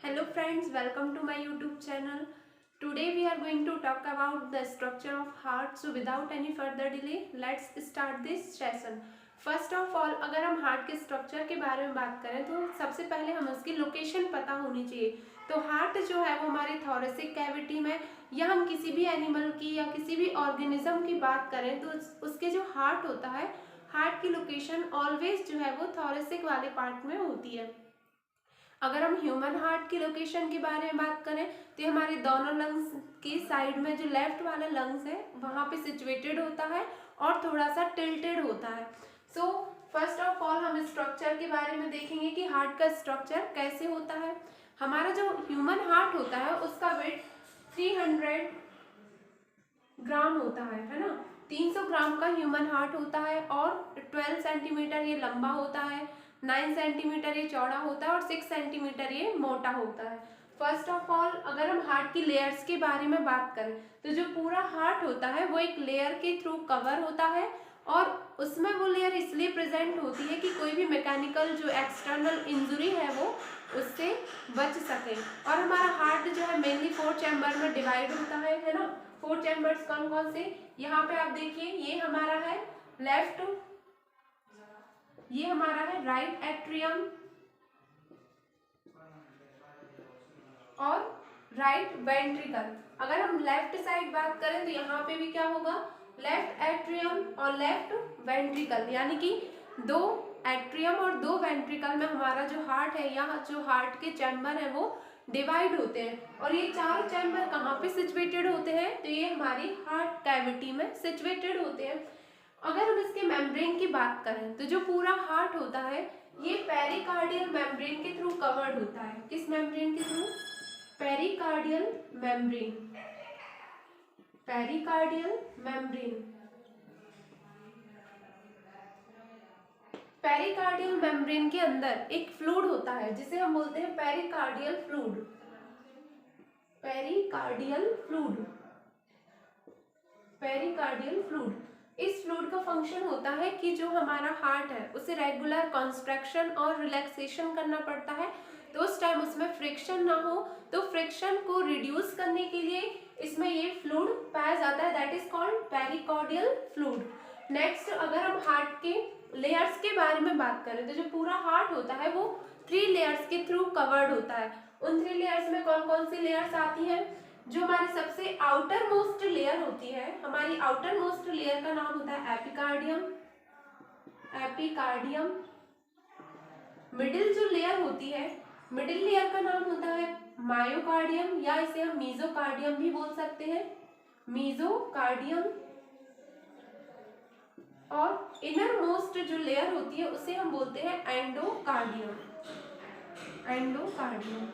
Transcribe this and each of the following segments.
Hello friends, welcome to my YouTube channel. Today we are going to talk about the structure of heart. So without any further delay, let's start this session. First of all अगर हम heart के structure के बारे में बात करें तो सबसे पहले हम उसकी लोकेशन पता होनी चाहिए। तो हार्ट जो है वो हमारी थोरेसिक कैविटी में, या हम किसी भी एनिमल की या किसी भी ऑर्गेनिज्म की बात करें तो उसके जो हार्ट होता है, हार्ट की लोकेशन ऑलवेज जो है वो थोरेसिक वाले पार्ट में होती है। अगर हम ह्यूमन हार्ट की लोकेशन के बारे में बात करें तो ये हमारे दोनों लंग्स की साइड में जो लेफ्ट वाला लंग्स है वहाँ पे सिचुएटेड होता है और थोड़ा सा टिल्टेड होता है। सो फर्स्ट ऑफ ऑल हम स्ट्रक्चर के बारे में देखेंगे कि हार्ट का स्ट्रक्चर कैसे होता है। हमारा जो ह्यूमन हार्ट होता है उसका वेट 300 ग्राम होता है ना। 300 ग्राम का ह्यूमन हार्ट होता है और 12 सेंटीमीटर ये लंबा होता है, 9 सेंटीमीटर ये चौड़ा होता है और 6 सेंटीमीटर ये मोटा होता है। फर्स्ट ऑफ ऑल अगर हम हार्ट की लेयर्स के बारे में बात करें तो जो पूरा हार्ट होता है वो एक लेयर के थ्रू कवर होता है और उसमें वो लेयर इसलिए प्रेजेंट होती है कि कोई भी मैकेनिकल जो एक्सटर्नल इंजुरी है वो उससे बच सके। और हमारा हार्ट जो है मेनली 4 चैम्बर में डिवाइड होता है ना। 4 चैम्बर्स कौन कौन से, यहाँ पे आप देखिए ये हमारा है लेफ्ट, ये हमारा है राइट एट्रियम और राइट वेंट्रिकल। अगर हम लेफ्ट साइड बात करें तो यहाँ पे भी क्या होगा, लेफ्ट एट्रियम और लेफ्ट वेंट्रिकल, यानी कि 2 एट्रियम और 2 वेंट्रिकल में हमारा जो हार्ट है, यहाँ जो हार्ट के चैम्बर है वो डिवाइड होते हैं। और ये चारों चैम्बर कहाँ पे सिचुएटेड होते हैं, तो ये हमारी हार्ट कैविटी में सिचुएटेड होते हैं। अगर हम इसके मेम्ब्रेन की बात करें तो जो पूरा हार्ट होता है ये पेरिकार्डियल मेम्ब्रेन के थ्रू कवर्ड होता है। किस मेम्ब्रेन के through, pericardial membrane, pericardial membrane. Pericardial membrane के अंदर एक फ्लूइड होता है जिसे हम बोलते हैं pericardial fluid, pericardial fluid, pericardial fluid. इस फ्लूइड का फंक्शन होता है कि जो हमारा हार्ट है उसे रेगुलर कंस्ट्रक्शन और रिलैक्सेशन करना पड़ता है, तो उस टाइम उसमें फ्रिक्शन ना हो, तो फ्रिक्शन को रिड्यूस करने के लिए इसमें ये फ्लूइड पाया जाता है, that is called pericardial fluid. Next अगर हम हार्ट के लेयर्स के बारे में बात करें तो जो पूरा हार्ट होता है वो 3 लेयर्स के थ्रू कवर्ड होता है। उन 3 लेयर्स में कौन कौन सी लेयर्स आती हैं, जो हमारी सबसे आउटर मोस्ट लेयर होती है, हमारी आउटर मोस्ट लेयर का नाम होता है एपिकार्डियम, एपिकार्डियम। मिडिल जो लेयर होती है, मिडिल लेयर का नाम होता है मायोकार्डियम, या इसे हम मीजोकार्डियम भी बोल सकते हैं, मीजोकार्डियम। और इनर मोस्ट जो लेयर होती है उसे हम बोलते हैं एंडोकार्डियम, एंडोकार्डियम।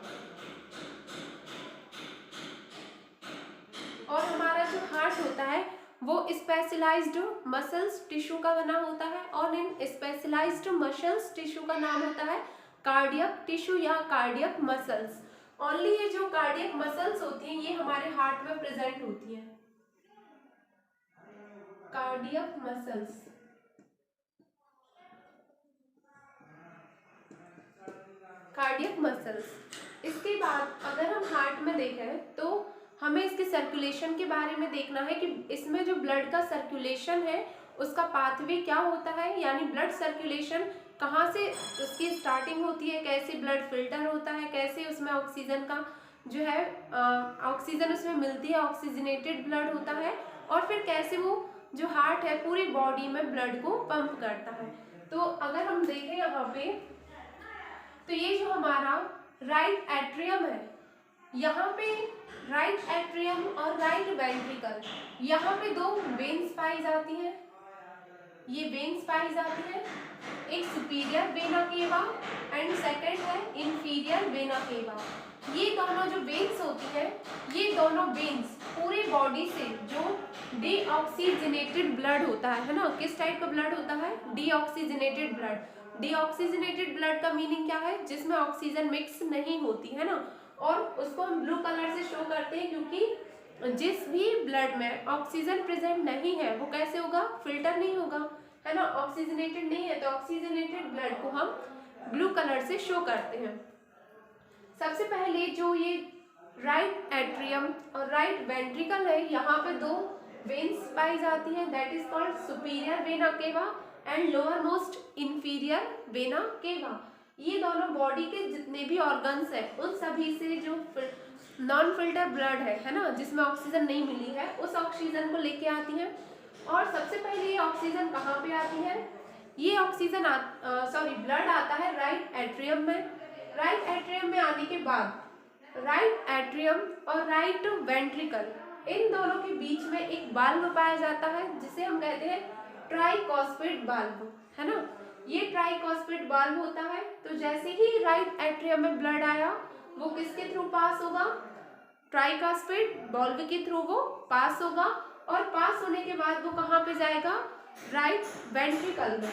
और हमारा जो हार्ट होता है वो स्पेशलाइज्ड मसल्स टिश्यू का बना होता है और इन स्पेशलाइज्ड मसल्स टिश्यू का नाम होता है कार्डियक टिश्यू या कार्डियक मसल्स। ओनली ये जो कार्डियक मसल्स होती हैं ये हमारे हार्ट में प्रेजेंट होती हैं, कार्डियक मसल्स। Cardiac muscles. इसके बाद अगर हम हार्ट में देखें तो हमें इसके सर्कुलेशन के बारे में देखना है कि इसमें जो ब्लड का सर्कुलेशन है उसका पाथवे क्या होता है, यानी ब्लड सर्कुलेशन कहाँ से उसकी स्टार्टिंग होती है, कैसे ब्लड फिल्टर होता है, कैसे उसमें ऑक्सीजन का जो है ऑक्सीजन उसमें मिलती है, ऑक्सीजनेटेड ब्लड होता है, और फिर कैसे वो जो हार्ट है पूरी बॉडी में ब्लड को पंप करता है। तो अगर हम देखें यहाँ पे तो ये जो हमारा राइट एट्रियम है, यहाँ पे राइट एट्रियम और राइट वेंट्रिकल, यहाँ पे 2 वेन्स पाई जाती हैं, ये वेन्स पाई जाती है, एक superior vena cava and second है इंफीरियर वेना केवा। ये दोनों जो वेन्स होती है, ये दोनों वेन्स पूरी बॉडी से जो डीऑक्सीजनेटेड ब्लड होता है ना, किस टाइप का ब्लड होता है, डीऑक्सीजनेटेड ब्लड। डीऑक्सीजनेटेड ब्लड का मीनिंग क्या है, जिसमें ऑक्सीजन मिक्स नहीं होती है ना, और उसको हम ब्लू कलर से शो करते हैं क्योंकि जिस भी ब्लड में ऑक्सीजन प्रेजेंट नहीं है वो कैसे होगा, फिल्टर नहीं होगा, है ना, ऑक्सीजनेटेड नहीं है, तो ऑक्सीजनेटेड ब्लड को हम ब्लू कलर से शो करते हैं। सबसे पहले जो ये राइट एट्रियम और राइट वेंट्रिकल है, यहाँ पे दो वेन्स पाई जाती है, that is called superior vena cava and lower most inferior vena cava. ये दोनों बॉडी के जितने भी ऑर्गन्स है उन सभी से जो नॉन फिल्टर ब्लड है ना, जिसमें ऑक्सीजन नहीं मिली है, उस ऑक्सीजन को लेके आती है। और सबसे पहले ये ऑक्सीजन कहाँ पे आती है, ये ऑक्सीजन ब्लड आता है राइट एट्रियम में। राइट एट्रियम में आने के बाद राइट एट्रियम और राइट वेंट्रिकल, इन दोनों के बीच में एक वाल्व पाया जाता है जिसे हम कहते हैं ट्राइकॉस्पिड वाल्व, है ना। ये ट्राइकॉस्पिड वाल्व होता है। तो जैसे ही राइट एट्रियम में ब्लड आया, वो किसके थ्रू पास होगा, ट्राइकॉस्पिड वाल्व के थ्रू वो पास होगा। और पास होने के बाद वो कहाँ पे जाएगा, राइट वेंट्रिकल में।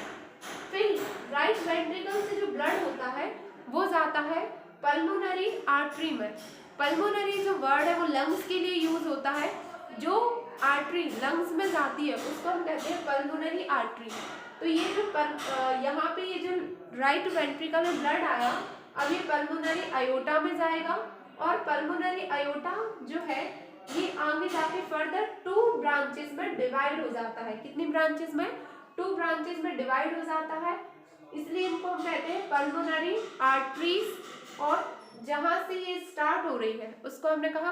फिर राइट वेंट्रिकल से जो ब्लड होता है वो जाता है पल्मोनरी आर्टरी में। पल्मोनरी जो वर्ड है वो लंग्स के लिए यूज होता है। जो आर्टरी लंग्स में जाती है उसको हम कहते हैं पल्मोनरी आर्टरी। तो ये जो यहाँ पे ये जो राइट वेंट्रिकल में ब्लड आया, अब ये पल्मोनरी आयोटा में जाएगा। और पल्मोनरी आयोटा जो है ये आगे जाके फर्दर 2 ब्रांचेस में डिवाइड हो जाता है। कितनी ब्रांचेस में, 2 ब्रांचेस में डिवाइड हो जाता है, इसलिए इनको हम कहते हैं पल्मोनरी आर्टरीज। और जहां से ये स्टार्ट हो रही है उसको हमने कहा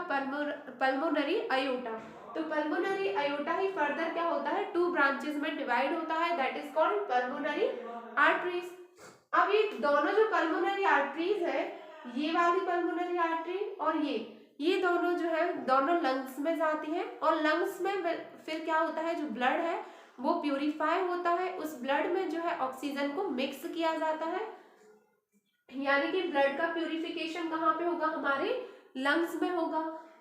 पल्मोनरी आयोटा। तो पल्मोनरी आयोटा ही फर्दर क्या होता है, 2 ब्रांचेस में डिवाइड होता है, that is called pulmonary arteries. अब ये दोनों जो पल्मोनरी आर्टरीज है, ये वाली पल्मोनरी आर्टरी और ये दोनों जो है दोनों लंग्स में जाती हैं। और लंग्स में फिर क्या होता है, जो ब्लड है वो प्यूरिफाई होता है। उस ब्लड में जो है ऑक्सीजन को मिक्स किया जाता है, यानी कि ब्लड का प्यूरिफिकेशन कहाँ पे होगा, हमारे लंग्स में होगा।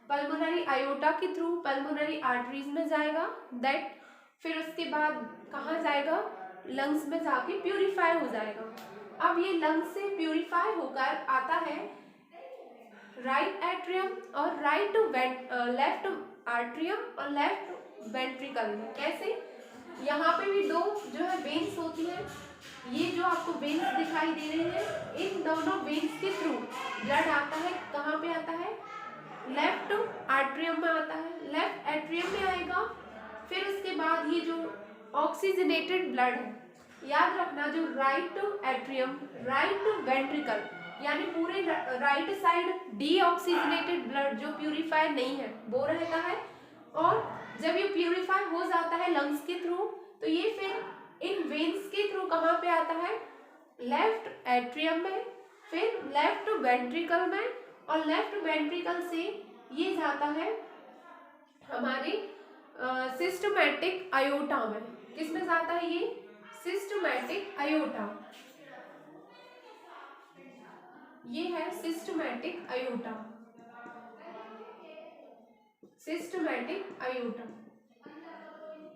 पल्मोनरी आयोटा के थ्रू पल्मोनरी आर्टरीज में जाएगा, दैट फिर उसके बाद कहाँ जाएगा, लंग्स में जाके प्यूरिफाई हो जाएगा। अब ये लंग्स से प्यूरिफाई होकर आता है राइट एट्रियम और लेफ्ट आर्ट्रियम और लेफ्ट वेंट्रिकल में। कैसे, यहाँ पे भी दो जो है वेन्स होती है, ये जो आपको वेन्स दिखाई दे रही है, इन दोनों वेन्स के थ्रू ब्लड आता है। कहाँ पे आता है, लेफ्ट आर्ट्रियम में आता है, लेफ्ट एट्रियम में आएगा। फिर उसके बाद ये जो ऑक्सीजनेटेड ब्लड है, याद रखना, जो राइट एट्रियम राइट वेंट्रिकल यानी पूरे राइट साइड डीऑक्सीजनेटेड ब्लड जो प्यूरिफाई नहीं है वो रहता है। और जब ये प्यूरिफाई हो जाता है लंग्स के थ्रू, तो ये फिर इन वेन्स के थ्रू कहाँ पे आता है, लेफ्ट एट्रियम में, फिर लेफ्ट वेंट्रिकल में, और लेफ्ट वेंट्रिकल से ये जाता है हमारे सिस्टमैटिक आयोटा में। किसमें जाता है ये, सिस्टमैटिक आयोटा, ये है सिस्टमैटिक आयोटा, सिस्टमैटिक आयोटा।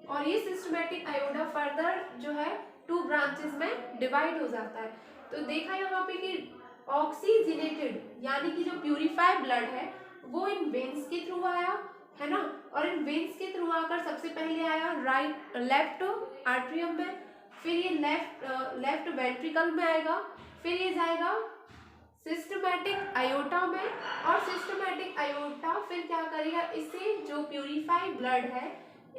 और ये सिस्टमैटिक आयोटा फर्दर जो है 2 ब्रांचेस में डिवाइड हो जाता है। तो देखा यहाँ पे कि ऑक्सीजनेटेड यानी कि जो प्यूरिफाइड ब्लड है वो इन वेन्स के थ्रू आया, है ना। और इन वेन्स के थ्रू आकर सबसे पहले आया लेफ्ट आर्ट्रियम में, फिर ये लेफ्ट वेंट्रिकल में आएगा, फिर ये जाएगा सिस्टमैटिक आयोटा में। और सिस्टमैटिक आयोटा फिर क्या करेगा, इससे जो प्यूरिफाइड ब्लड है,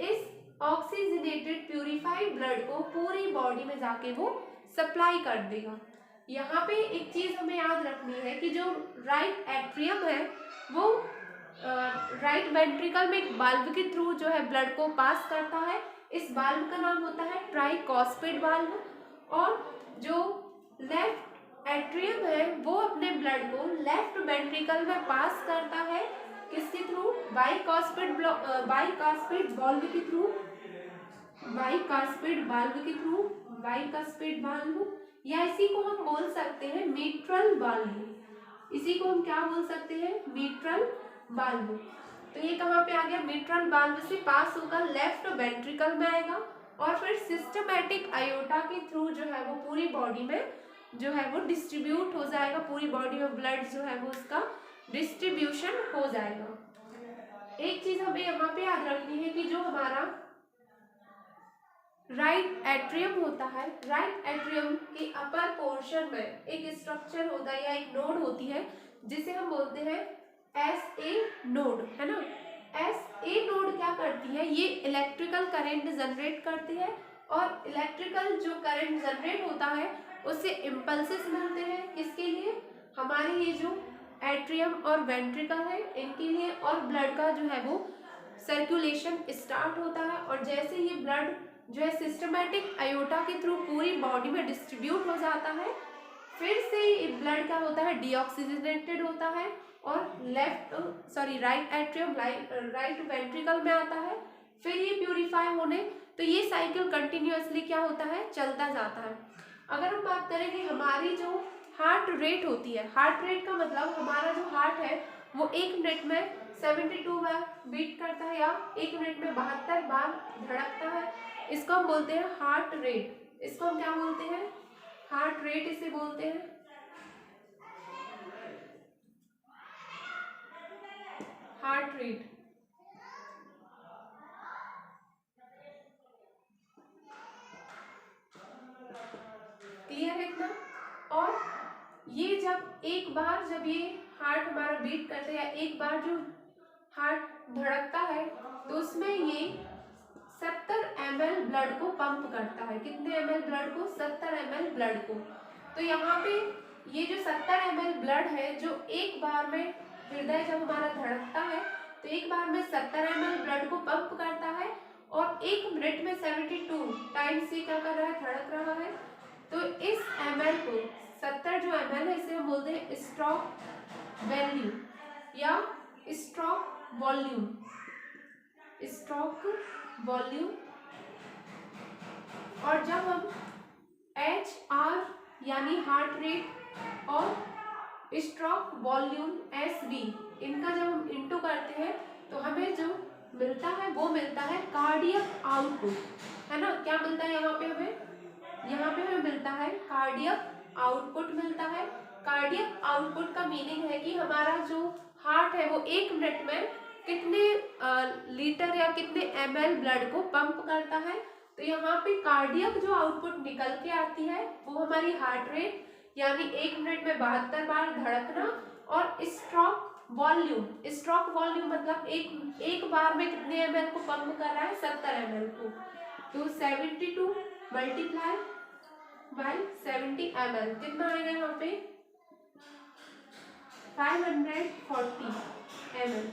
इस ऑक्सीजनेटेड प्यूरिफाइड ब्लड को पूरी बॉडी में जाके वो सप्लाई कर देगा। यहाँ पे एक चीज हमें याद रखनी है कि जो राइट एट्रियम है वो राइट वेंट्रिकल में एक वाल्व के थ्रू जो है ब्लड को पास करता है। इस वाल्व का नाम होता है ट्राइकॉस्पिड वाल्व। और जो लेफ्ट एट्रियम है वो अपने ब्लड को लेफ्ट वेंट्रिकल में पास करता है, किसके थ्रू, बाइकास्पिड वाल्व के थ्रू, बाइकास्पिड वाल्व, या इसी को हम बोल सकते हैं मिट्रल वाल्व। इसी को हम क्या बोल सकते हैं, मिट्रल वाल्व। तो ये कहाँ पे आ गया, मिट्रल वाल्व से पास होकर लेफ्ट वेंट्रिकल में आएगा और फिर सिस्टमैटिक आयोटा के थ्रू जो है वो पूरी बॉडी में जो है वो डिस्ट्रीब्यूट हो जाएगा, पूरी बॉडी में ब्लड जो है वो उसका डिस्ट्रीब्यूशन हो जाएगा। एक चीज हमें यहाँ पे याद रखनी है कि जो हमारा राइट एट्रियम होता है, राइट एट्रियम के अपर पोर्शन में एक स्ट्रक्चर होता है या एक नोड होती है जिसे हम बोलते हैं SA नोड, है ना। SA नोड क्या करती है, ये इलेक्ट्रिकल करंट जनरेट करती है और इलेक्ट्रिकल जो करंट जनरेट होता है उससे इम्पल्सेस मिलते हैं, किसके लिए, हमारे ये जो एट्रियम और वेंट्रिकल है इनके लिए, और ब्लड का जो है वो सर्कुलेशन स्टार्ट होता है। और जैसे ये ब्लड जो है सिस्टमेटिक आयोटा के थ्रू पूरी बॉडी में डिस्ट्रीब्यूट हो जाता है, फिर से ब्लड क्या होता है, डीऑक्सीजनेटेड होता है और राइट एट्रियम राइट वेंट्रिकल में आता है, फिर ये प्यूरिफाई होने, तो ये साइकिल कंटिन्यूअसली क्या होता है, चलता जाता है। अगर हम बात करें कि हमारी जो हार्ट रेट होती है, हार्ट रेट का मतलब हमारा जो हार्ट है वो 1 मिनट में 72 बार बीट करता है या 1 मिनट में 72 बार धड़कता है, इसको हम बोलते हैं हार्ट रेट। इसको हम क्या बोलते हैं, हार्ट रेट इसे बोलते हैं। हार्ट रेट, क्लियर है इतना। और ये जब एक बार जब ये हार्ट हमारा बीट करता है या एक बार जो हार्ट धड़कता है तो उसमें ये 70 ml ब्लड को पंप करता है। कितने ml ब्लड को, 70 ml ब्लड को। तो यहाँ पे ये जो 70 ml ब्लड है जो एक बार में हृदय जब हमारा धड़कता है तो एक बार में 70 ml ब्लड को पंप करता है और 1 मिनट में 72 टाइम्स ये क्या कर रहा है, धड़क रहा है। तो इस ml को 70 जो ml है इसे हम बोलते हैं स्ट्रोक वैल्यू या स्ट्रोक वॉल्यूम, स्ट्रोक वॉल्यूम। और जब हम HR यानी हार्ट रेट और स्ट्रोक वॉल्यूम SV इनका जब हम इंटू करते हैं तो हमें जो मिलता है वो मिलता है कार्डियक आउटपुट, है ना। क्या मिलता है यहाँ पे हमें, यहाँ पे हमें मिलता है कार्डियक आउटपुट मिलता है। कार्डियक आउटपुट का मीनिंग है कि हमारा जो हार्ट है वो 1 मिनट में कितने लीटर या कितने ml ब्लड को पंप करता है। तो यहाँ पे कार्डियक जो आउटपुट निकल के आती है वो हमारी हार्ट रेट यानी 1 मिनट में 72 बार धड़कना, और स्ट्रोक वॉल्यूम, स्ट्रोक वॉल्यूम मतलब एक बार में कितने ml को पंप कर रहा है, 70 ml को। तो 72 मल्टीप्लाई बाय 70 ml कितना आएगा यहाँ पे, 540 ml,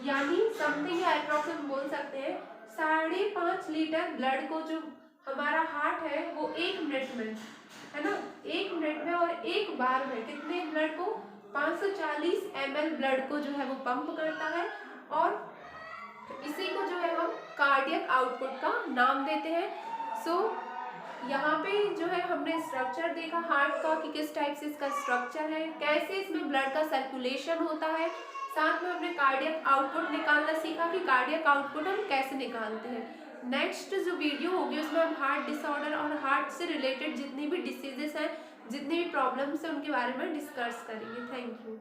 यानी समथिंग अप्रॉक्स हम बोल सकते हैं 5.5 लीटर ब्लड को जो हमारा हार्ट है वो 1 मिनट में, है ना, 1 मिनट में और एक बार में कितने ब्लड को, 540 ml ब्लड को जो है वो पंप करता है। और इसी को जो है हम कार्डियक आउटपुट का नाम देते हैं। सो यहाँ पे जो है हमने स्ट्रक्चर देखा हार्ट का कि किस टाइप से इसका स्ट्रक्चर है, कैसे इसमें ब्लड का सर्कुलेशन होता है, साथ में हमने कार्डियक आउटपुट निकालना सीखा कि कार्डियक आउटपुट हम कैसे निकालते हैं। नेक्स्ट जो वीडियो होगी उसमें हम हार्ट डिसऑर्डर और हार्ट से रिलेटेड जितनी भी डिसीजेस हैं, जितनी भी प्रॉब्लम्स हैं उनके बारे में डिस्कस करेंगे। Thank you.